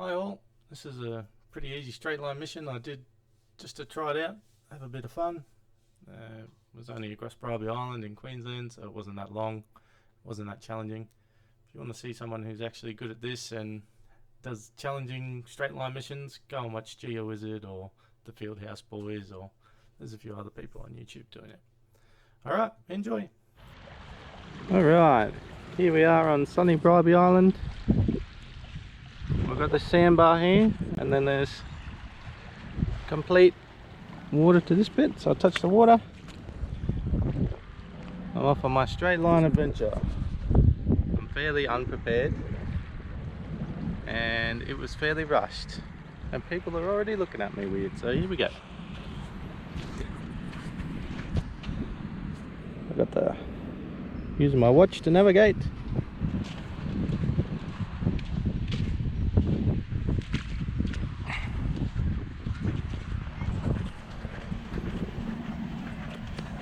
Hi all, this is a pretty easy straight line mission I did just to try it out, have a bit of fun. It was only across Bribie Island in Queensland, so it wasn't that long, wasn't that challenging. If you want to see someone who's actually good at this and does challenging straight line missions, go and watch GeoWizard or the Fieldhouse boys, or there's a few other people on YouTube doing it. Alright, enjoy! Alright, here we are on sunny Bribie Island. We've got the sandbar here, and then there's complete water to this bit, so I touch the water. I'm off on my straight line adventure. I'm fairly unprepared, and it was fairly rushed, and people are already looking at me weird, so here we go. I got the using my watch to navigate.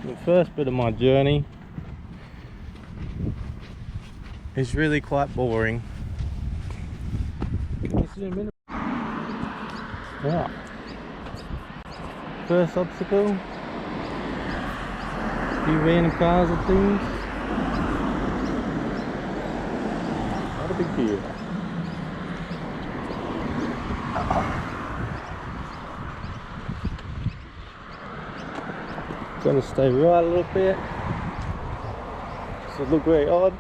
The first bit of my journey is really quite boring. Can you zoom in? Right. First obstacle. A few random cars and things. Not a big deal. Gonna stay right a little bit, so it look very odd.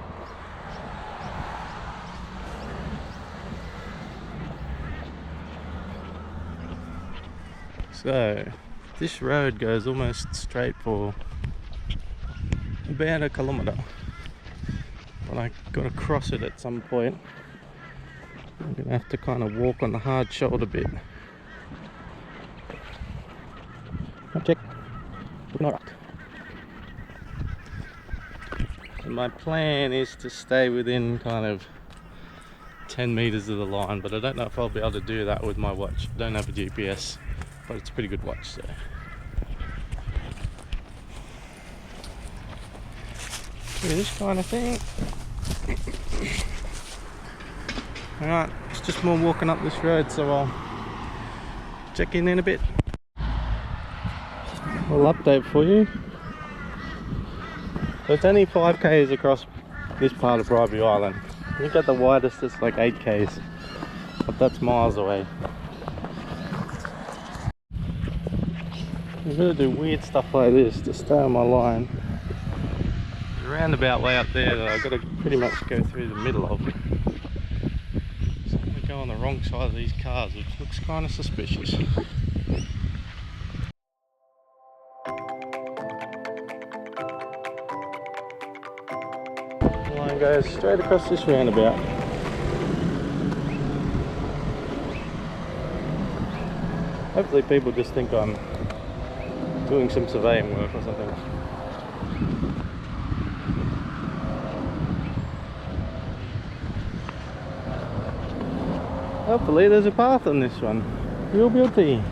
So this road goes almost straight for about 1 kilometre, but I gotta cross it at some point. I'm gonna have to kind of walk on the hard shoulder bit. Check. Alright. And my plan is to stay within kind of 10 meters of the line, but I don't know if I'll be able to do that with my watch. I don't have a GPS, but it's a pretty good watch, so. This kind of thing. Alright, it's just more walking up this road, so I'll check in a bit. Little update for you. So it's only 5k's across this part of Bribie Island. You got the widest, it's like 8k's, but that's miles away. I'm gonna do weird stuff like this to stay on my line. There's a roundabout way up there that I've got to pretty much go through the middle of. So I'm gonna go on the wrong side of these cars, which looks kind of suspicious. Line goes straight across this roundabout. Hopefully people just think I'm doing some surveying work or something. Hopefully there's a path on this one. Real beauty.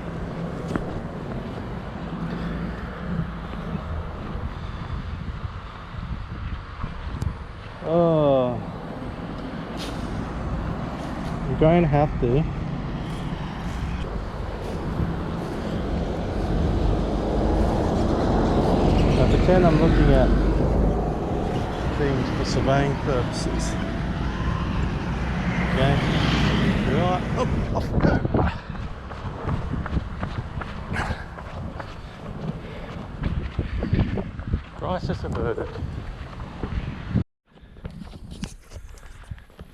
Oh, I'm going to have to. Now pretend I'm looking at things for surveying purposes. Okay, right, up, off we go. Crisis averted.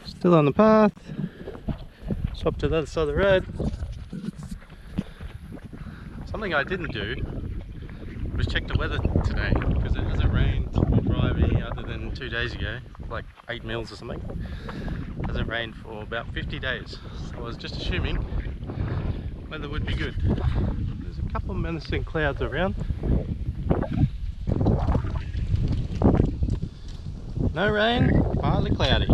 Still on the path. Swap to the other side of the road. Something I didn't do was check the weather today, because it hasn't rained for Bribie other than 2 days ago, like 8 mils or something. It hasn't rained for about 50 days, so I was just assuming weather would be good. There's a couple of menacing clouds around. No rain, partly cloudy.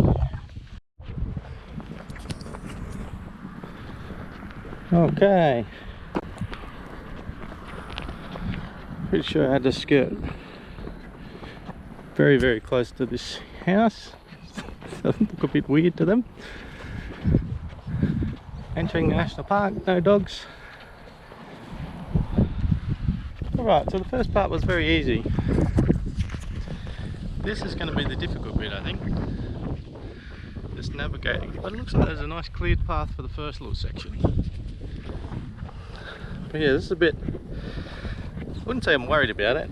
Okay, pretty sure I had to skirt very, very close to this house. Doesn't look a bit weird to them. Entering the national park, no dogs. Alright, so the first part was very easy. This is going to be the difficult bit, I think. Just navigating. But it looks like there's a nice cleared path for the first little section. But yeah, this is a bit... I wouldn't say I'm worried about it.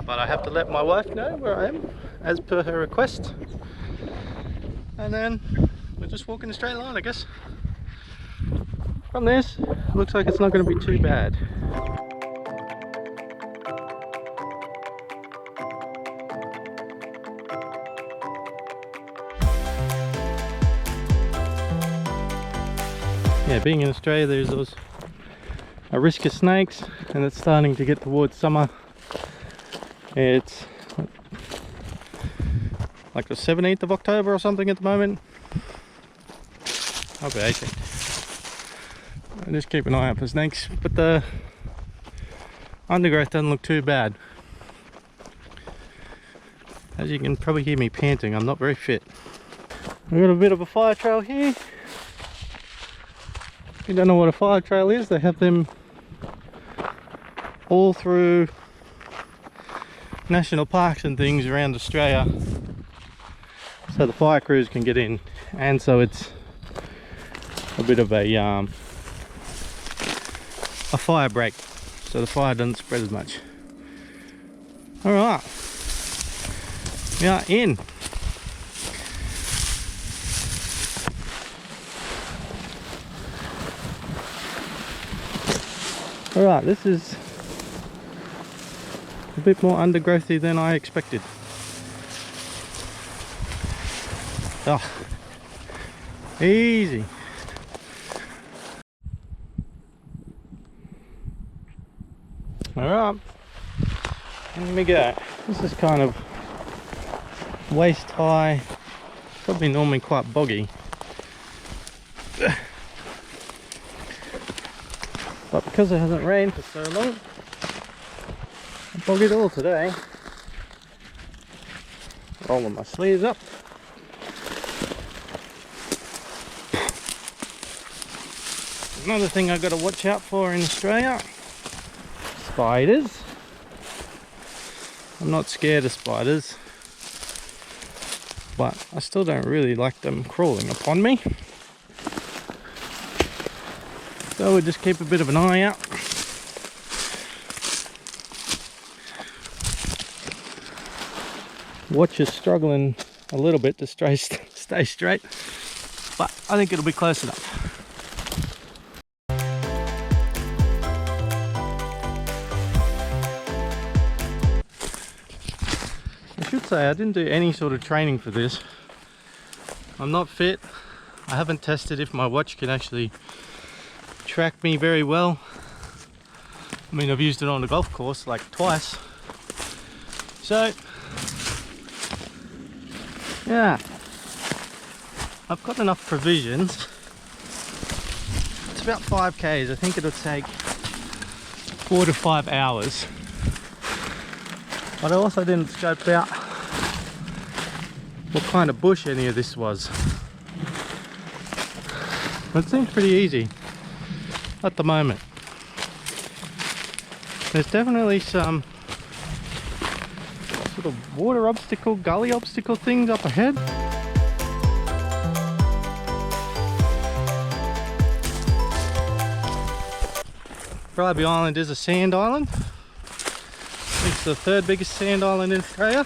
But I have to let my wife know where I am, as per her request. And then we'll just walk in a straight line, I guess. From this, it looks like it's not going to be too bad. Yeah, being in Australia, there's a risk of snakes, and it's starting to get towards summer. It's like the 17th of October or something at the moment. I'll be 18th. Just keep an eye out for snakes, but the undergrowth doesn't look too bad. As you can probably hear me panting, I'm not very fit. We've got a bit of a fire trail here. If you don't know what a fire trail is, they have them all through national parks and things around Australia, so the fire crews can get in, and so it's a bit of a fire break, so the fire doesn't spread as much. All right, we are in. All right, this is a bit more undergrowthy than I expected. Oh, easy. Alright, here we go. This is kind of waist high, probably normally quite boggy. But because it hasn't rained for so long, I boggied all today. Rolling my sleeves up. Another thing I've got to watch out for in Australia: spiders. I'm not scared of spiders, but I still don't really like them crawling upon me. So we'll just keep a bit of an eye out. Watch is struggling a little bit to stay straight, but I think it'll be close enough. I should say I didn't do any sort of training for this. I'm not fit. I haven't tested if my watch can actually track me very well. I mean, I've used it on the golf course like twice. So yeah, I've got enough provisions. It's about 5 k's. I think it'll take 4 to 5 hours. But I also didn't scope out what kind of bush any of this was. But it seems pretty easy at the moment. There's definitely some sort of water obstacle, gully obstacle things up ahead. Bribie Island is a sand island. It's the 3rd biggest sand island in Australia,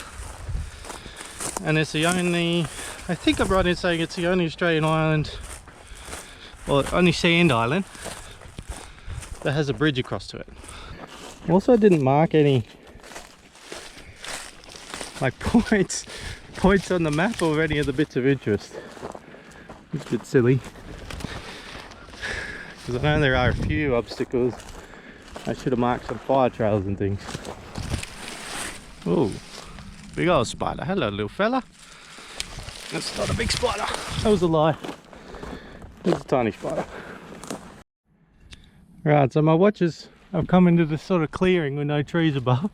and it's the only, I think I'm right in saying it's the only Australian island, or only sand island, that has a bridge across to it. Also didn't mark any like points on the map or any of the bits of interest. It's a bit silly, because I know there are a few obstacles. I should have marked some fire trails and things. Oh, big old spider. Hello, little fella. That's not a big spider. That was a lie. It's a tiny spider. Right, so my watches, I've come into this sort of clearing with no trees above,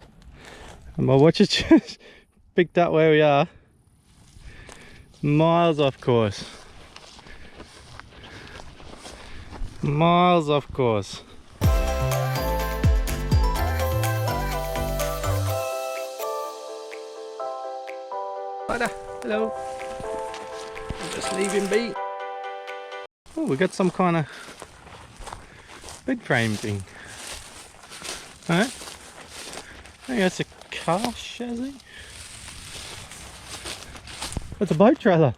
and my watch has just picked up where we are, miles off course. Miles off course. Hello. Just leave him be. Oh, we got some kind of bed frame thing. Alright. I think that's a car chassis. That's a boat trailer.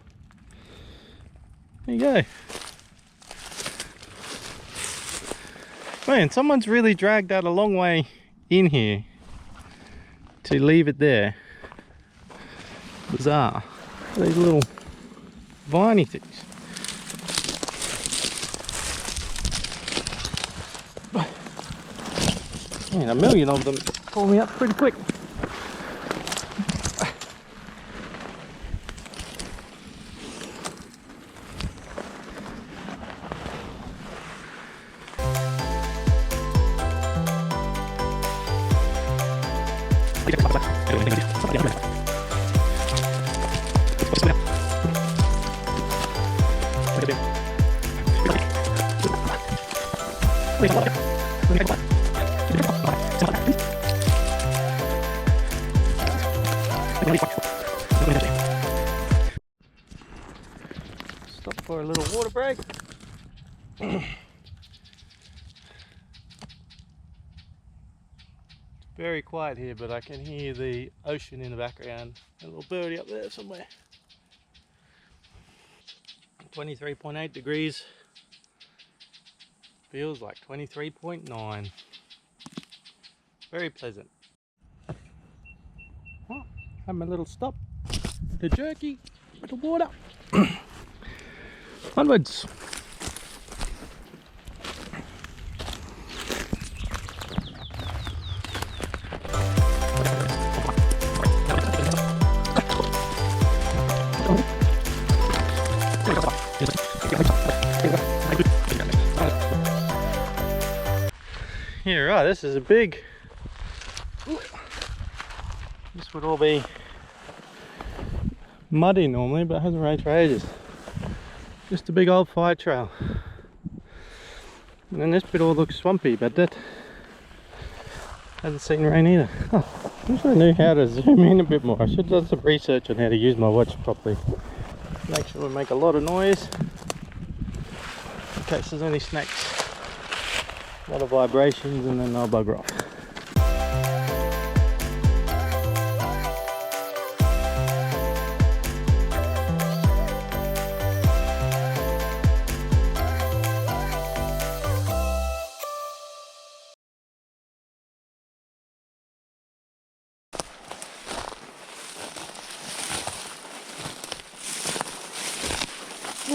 There you go. Man, someone's really dragged that a long way in here to leave it there. Bizarre. These little viney things. Man, a million of them pull me up pretty quick. Stop for a little water break. Very quiet here, but I can hear the ocean in the background. A little birdie up there somewhere. 23.8 degrees. Feels like 23.9. Very pleasant. Oh, have my little stop. The jerky with the water. Onwards. Yeah, right, this is a big, this would all be muddy normally, but it hasn't rained for ages. Just a big old fire trail. And then this bit all looks swampy, but that hasn't seen rain either. Oh, I wish I knew how to zoom in a bit more. I should have done some research on how to use my watch properly. Make sure we make a lot of noise in case there's any snakes. A lot of vibrations and then I'll bugger off.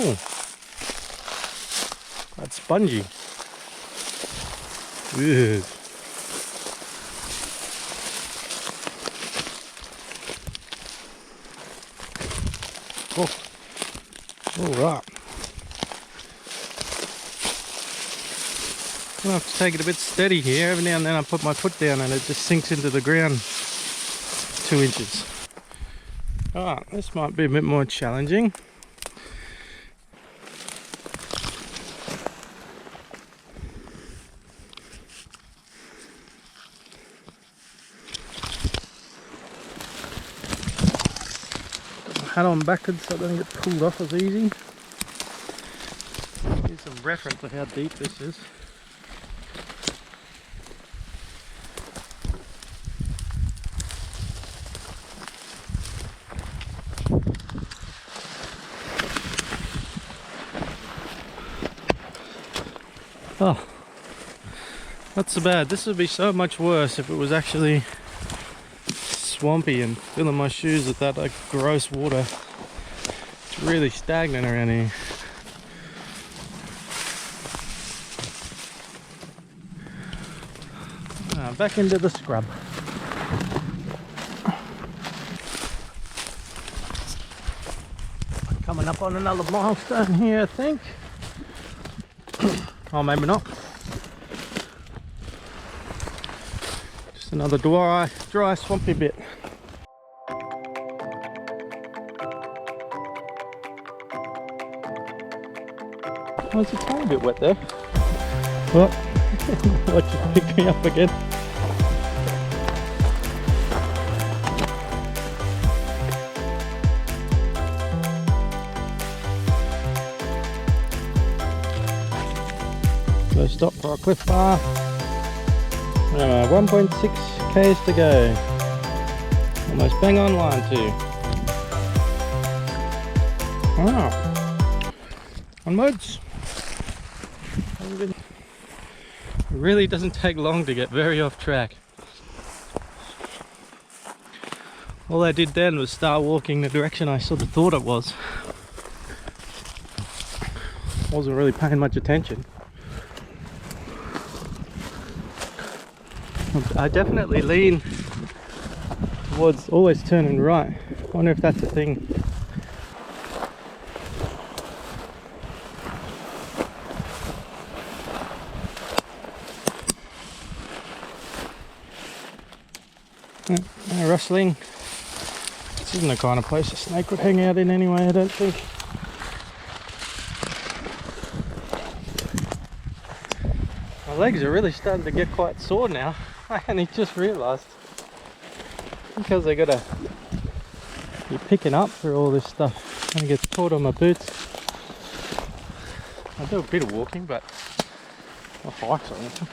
Oh, that's spongy. Ugh. Oh, all right. I'll have to take it a bit steady here. Every now and then I put my foot down and it just sinks into the ground 2 inches. Alright, this might be a bit more challenging. Hat on backwards so I don't get pulled off as easy. Here's some reference of how deep this is. Oh, not so bad. This would be so much worse if it was actually swampy and filling my shoes with that like gross water. It's really stagnant around here. Back into the scrub. Coming up on another milestone here, I think. Oh, maybe not. Just another dry swampy bit. Oh, it's a tiny bit wet there. Well, watch it pick me up again. So stop for a cliff bar. 1.6 k's to go. Almost bang on line 2. Ah, on modes. It really doesn't take long to get very off track. All I did then was start walking the direction I sort of thought it was. Wasn't really paying much attention. I definitely lean towards always turning right. I wonder if that's a thing. No rustling. This isn't the kind of place a snake would hang out in anyway, I don't think. My legs are really starting to get quite sore now. I only just realised. Because I gotta be picking up for all this stuff. And it gets caught on my boots. I do a bit of walking, but not hikes or anything.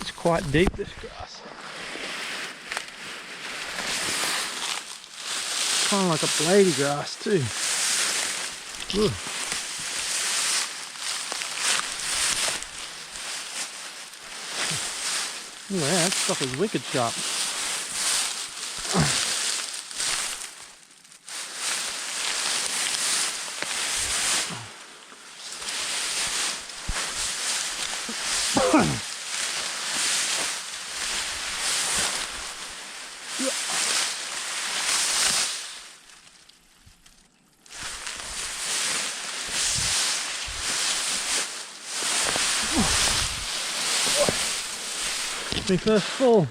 It's quite deep, this grass. Kind of like a blady grass too. Ooh. Oh yeah, that stuff is wicked sharp. My first fall.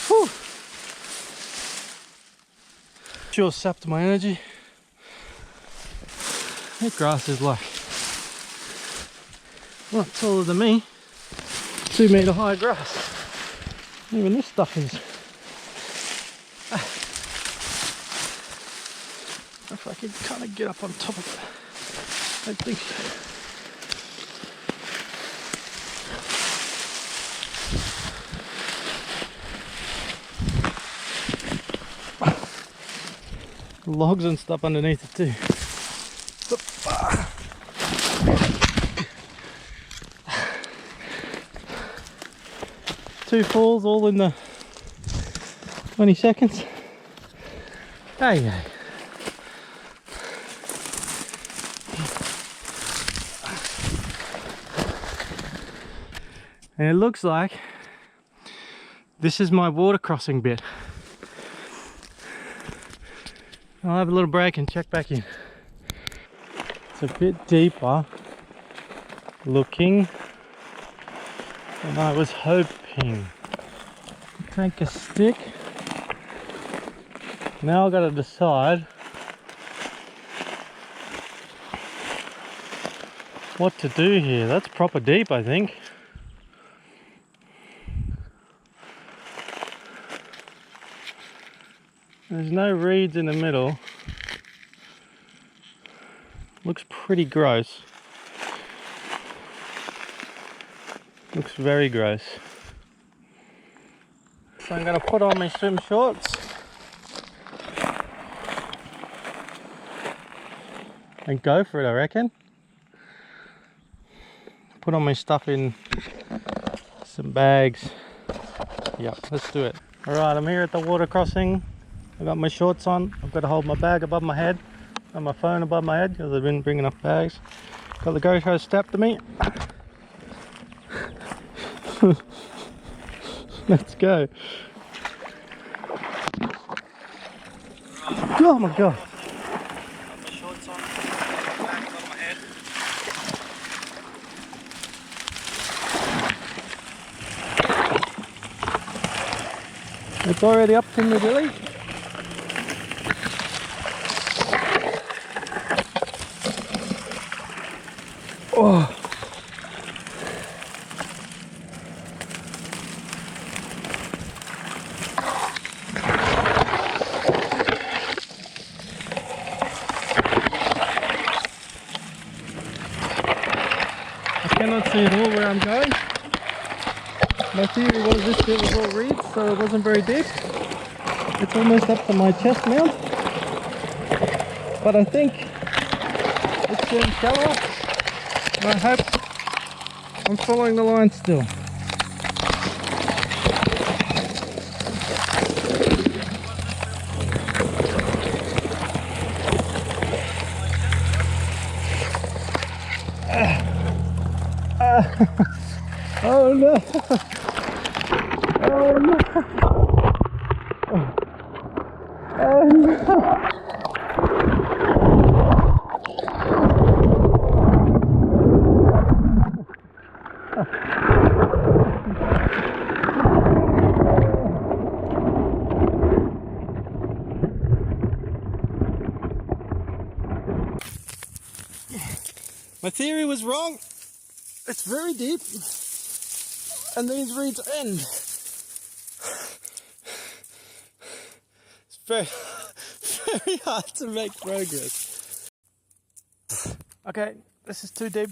Whew. Sure sapped my energy. That grass is like a lot taller than me. 2 metre high grass. Even this stuff is. If I can kind of get up on top of it. I think so. Logs and stuff underneath it too. 2 falls all in the 20 seconds. Hey. And it looks like this is my water crossing bit. I'll have a little break and check back in. It's a bit deeper looking than I was hoping. Take a stick. Now I've got to decide what to do here. That's proper deep, I think. There's no reeds in the middle. Looks pretty gross. Looks very gross. So I'm going to put on my swim shorts and go for it, I reckon. Put all my stuff in some bags. Yeah, let's do it. Alright, I'm here at the water crossing. I've got my shorts on. I've got to hold my bag above my head and my phone above my head because I didn't bring enough bags. Got the GoPro strapped to me. Let's go. Oh my god. It's already up to my belly. Oh. I cannot see at all where I'm going. My theory was this bit was all reeds, so it wasn't very deep. It's almost up to my chest mount, but I think it's getting shallower. I hope I'm following the line still. Oh no! Oh no! Oh no! My theory was wrong. It's very deep, and these reeds end. It's very, very hard to make progress. Okay, this is too deep.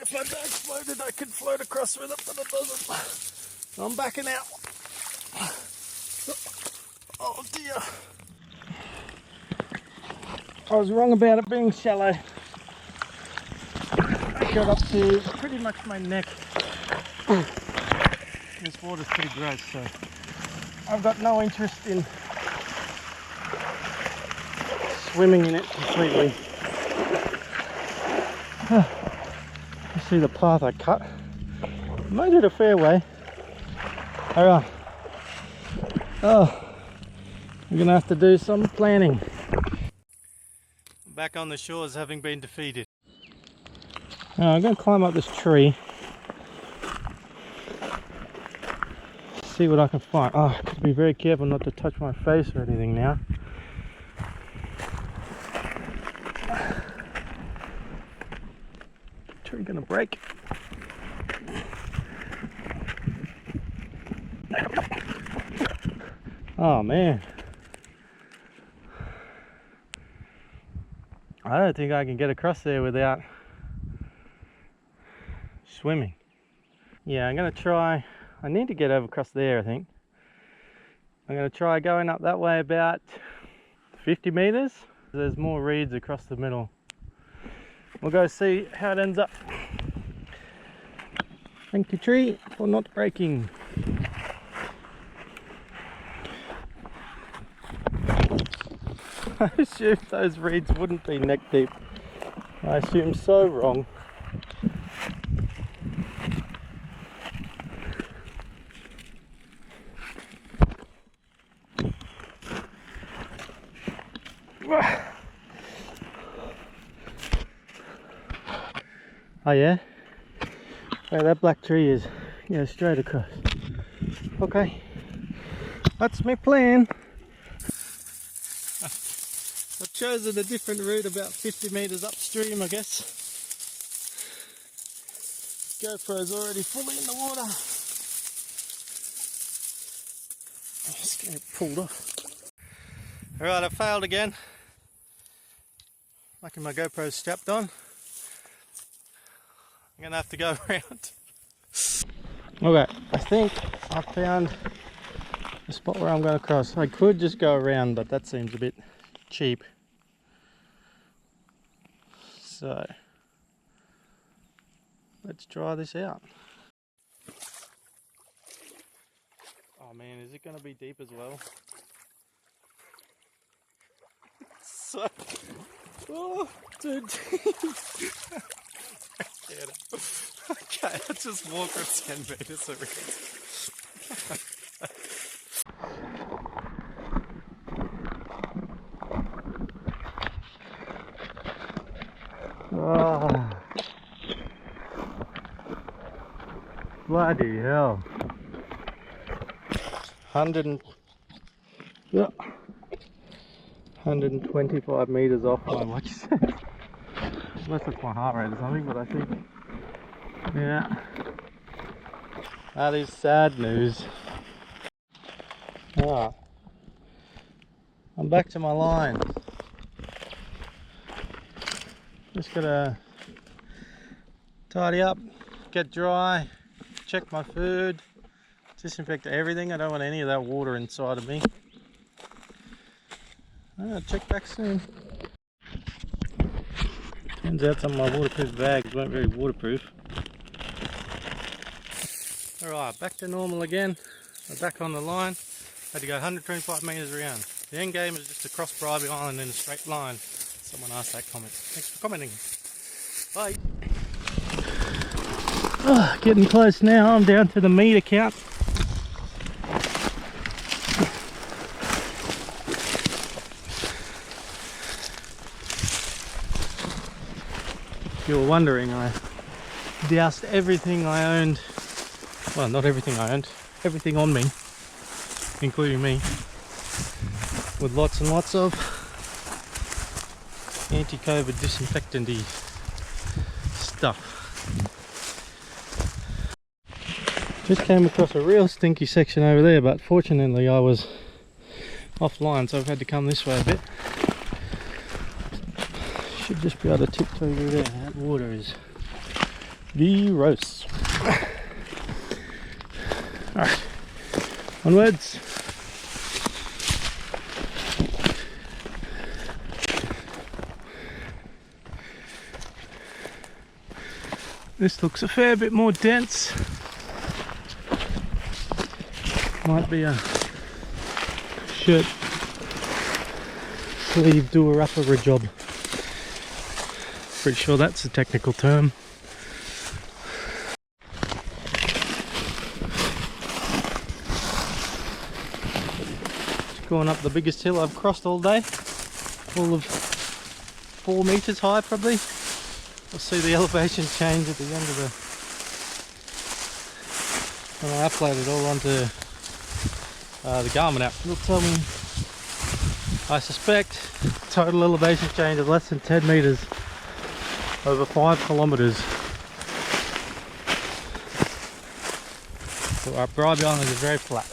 If my bag floated, I could float across with it, but it doesn't. So I'm backing out. Oh dear. I was wrong about it being shallow. I got up to pretty much my neck. This water's pretty gross, so I've got no interest in swimming in it completely. You see the path I cut? Made it a fair way. Alright. Oh, I'm gonna have to do some planning. Back on the shores, having been defeated. I'm going to climb up this tree, see what I can find. Oh, I got to be very careful not to touch my face or anything now. Tree going to break. Oh man, I don't think I can get across there without swimming. Yeah, I'm going to try. I need to get over across there, I think. I'm going to try going up that way about 50 meters. There's more reeds across the middle. We'll go see how it ends up. Thank you, tree, for not breaking. I assumed those reeds wouldn't be neck deep. I assumed so wrong. Oh yeah? Where that black tree is. Yeah, straight across. Okay. That's my plan. I've chosen a different route about 50 meters upstream, I guess. GoPro's already fully in the water. I'm just getting it pulled off. Alright, I failed again. Lucky my GoPro's strapped on. I'm gonna have to go around. Okay, I think I found the spot where I'm gonna cross. I could just go around, but that seems a bit cheap. So let's try this out. Oh man, is it gonna be deep as well? So, oh, too deep. Okay, let's just walk for 10 meters around. Oh, bloody hell. Yeah. 125 meters off my watch. Unless it's my heart rate or something, but I think, yeah, that is sad news. Alright, I'm back to my line. Just gotta tidy up, get dry, check my food, disinfect everything. I don't want any of that water inside of me. I'll check back soon. Turns out some of my waterproof bags weren't very waterproof. Alright, back to normal again. We're back on the line. Had to go 125 metres around. The end game is just to cross Bribie Island in a straight line. Someone asked that comment. Thanks for commenting. Bye. Oh, getting close now. I'm down to the meter count. If you were wondering, I doused everything I owned. Well, not everything I owned. Everything on me, including me, with lots and lots of anti-COVID disinfectant-y stuff. Just came across a real stinky section over there, but fortunately I was offline, so I've had to come this way a bit. Should just be able to tiptoe through there. That water is gross. Alright, onwards. This looks a fair bit more dense. Might be a shirt sleeve doer-upper job. Pretty sure that's a technical term. Just going up the biggest hill I've crossed all day. All of 4 meters high probably. I'll see the elevation change at the end of the... When I upload it all onto the Garmin app, it'll tell me, I suspect, total elevation change of less than 10 meters over 5 kilometers. So our Bribie Island is very flat.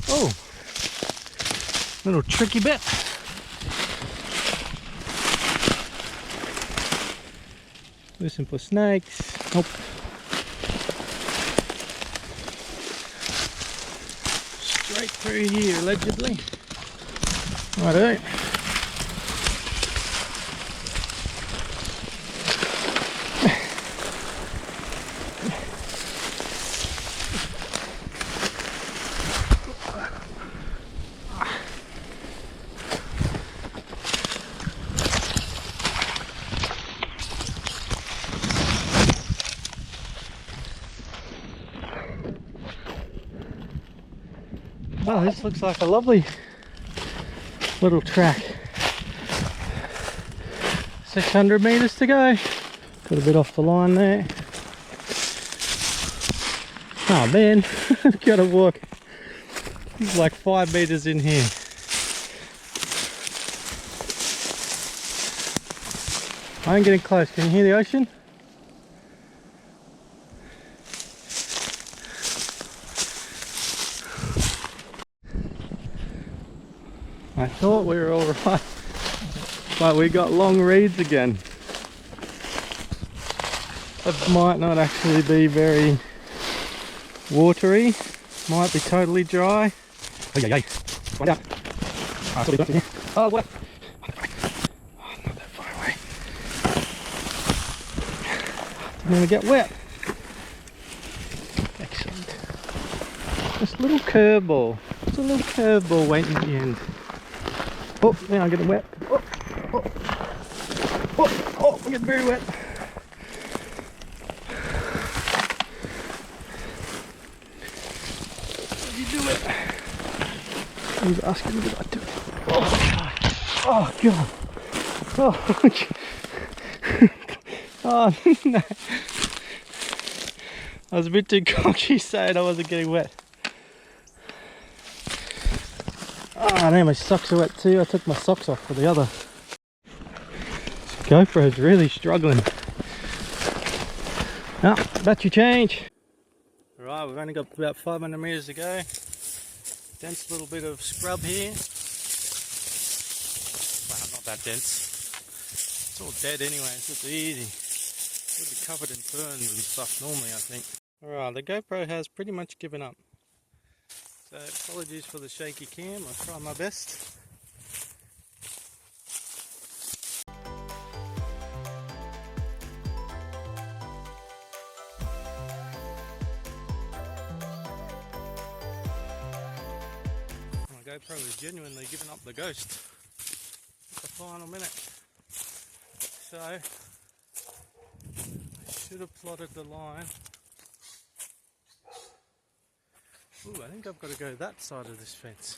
Oh, little tricky bit. Listen for snakes. Nope. Straight through here, allegedly. Righto. Well, this looks like a lovely little track. 600 meters to go. Got a bit off the line there. Oh man, I've got to walk. It's like 5 meters in here. I'm getting close. Can you hear the ocean? I thought we were alright, but we got long reeds again. It might not actually be very watery, might be totally dry. Oh yeah, find out. Oh, what? Oh, not that far away. Didn't even get wet. Excellent. Just a little curveball. Just a little curveball waiting at the end. Oh, now I'm getting wet. Oh, I'm getting very wet. How do you do it? I was asking me, did I do it? Oh God. Oh, no. I was a bit too cocky saying I wasn't getting wet. Oh, now my socks are wet too. I took my socks off for the other. This GoPro's really struggling. Oh, battery change. Alright, we've only got about 500 meters to go. Dense little bit of scrub here. Well, not that dense. It's all dead anyway, it's just easy. It would be covered in ferns and stuff normally, I think. Alright, the GoPro has pretty much given up. So apologies for the shaky cam, I'll try my best. My GoPro is genuinely giving up the ghost at the final minute. So I should have plotted the line. Ooh, I think I've got to go that side of this fence.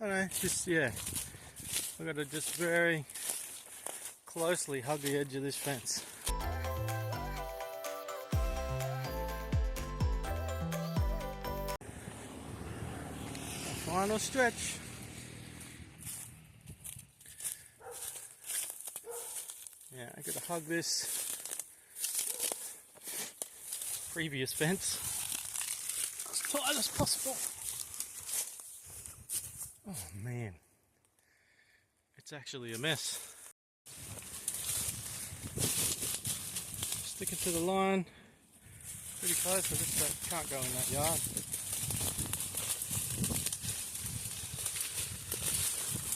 I know, just, yeah, I've got to just very closely hug the edge of this fence. Final stretch. Yeah, I gotta hug this previous fence as tight as possible. Oh man, it's actually a mess. Sticking to the line pretty close. I just can't go in that yard.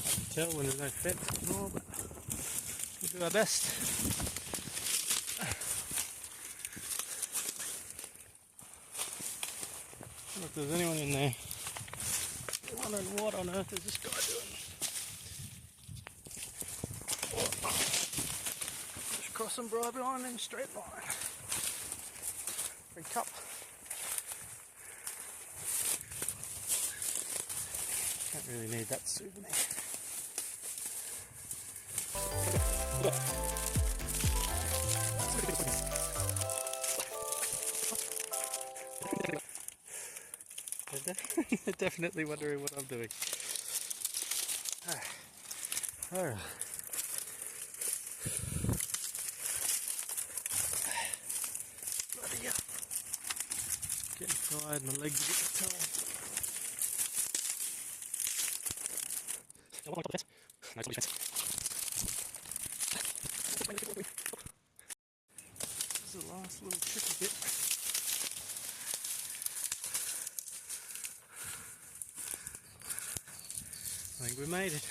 I can tell when there's no fence anymore, but we'll do our best. I wonder if there's anyone in there. Wondering what on earth is this guy doing? Just crossing Bribie Island in a straight line. Free cup. Don't really need that souvenir. They're definitely wondering what I'm doing. Alright. Bloody hell. Getting tired, my legs are getting tired. This is the last little tricky bit. I think we made it.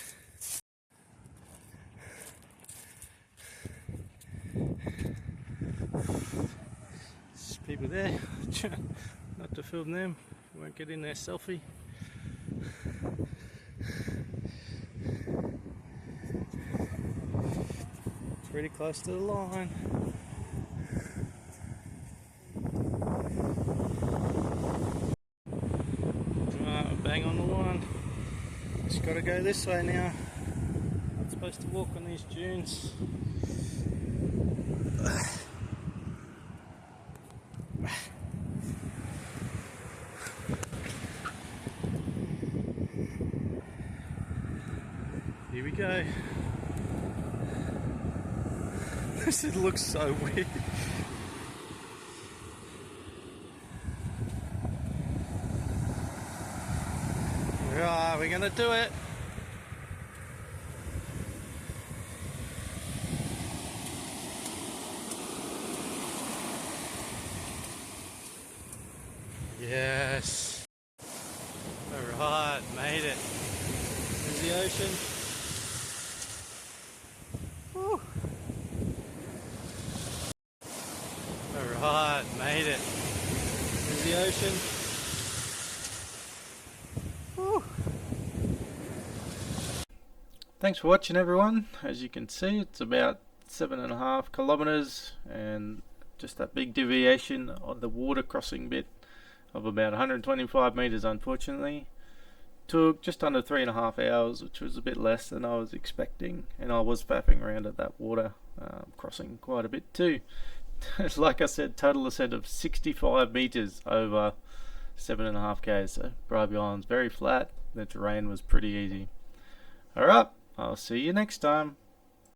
There's people there. Not to film them. We won't get in their selfie. Pretty close to the line. Right, bang on the line. Just got to go this way now. Not supposed to walk on these dunes. Here we go. This looks so weird. Right, we're gonna do it. Yes. Alright, made it. There's the ocean. Woo. Alright, made it. There's the ocean. Woo. Thanks for watching, everyone. As you can see, it's about 7.5 kilometers and just that big deviation on the water crossing bit of about 125 meters, unfortunately. Took just under 3.5 hours, which was a bit less than I was expecting, and I was faffing around at that water crossing quite a bit too. like I said, total ascent of 65 meters over 7.5 k's. So Bribie Island's very flat. The terrain was pretty easy. Alright, I'll see you next time.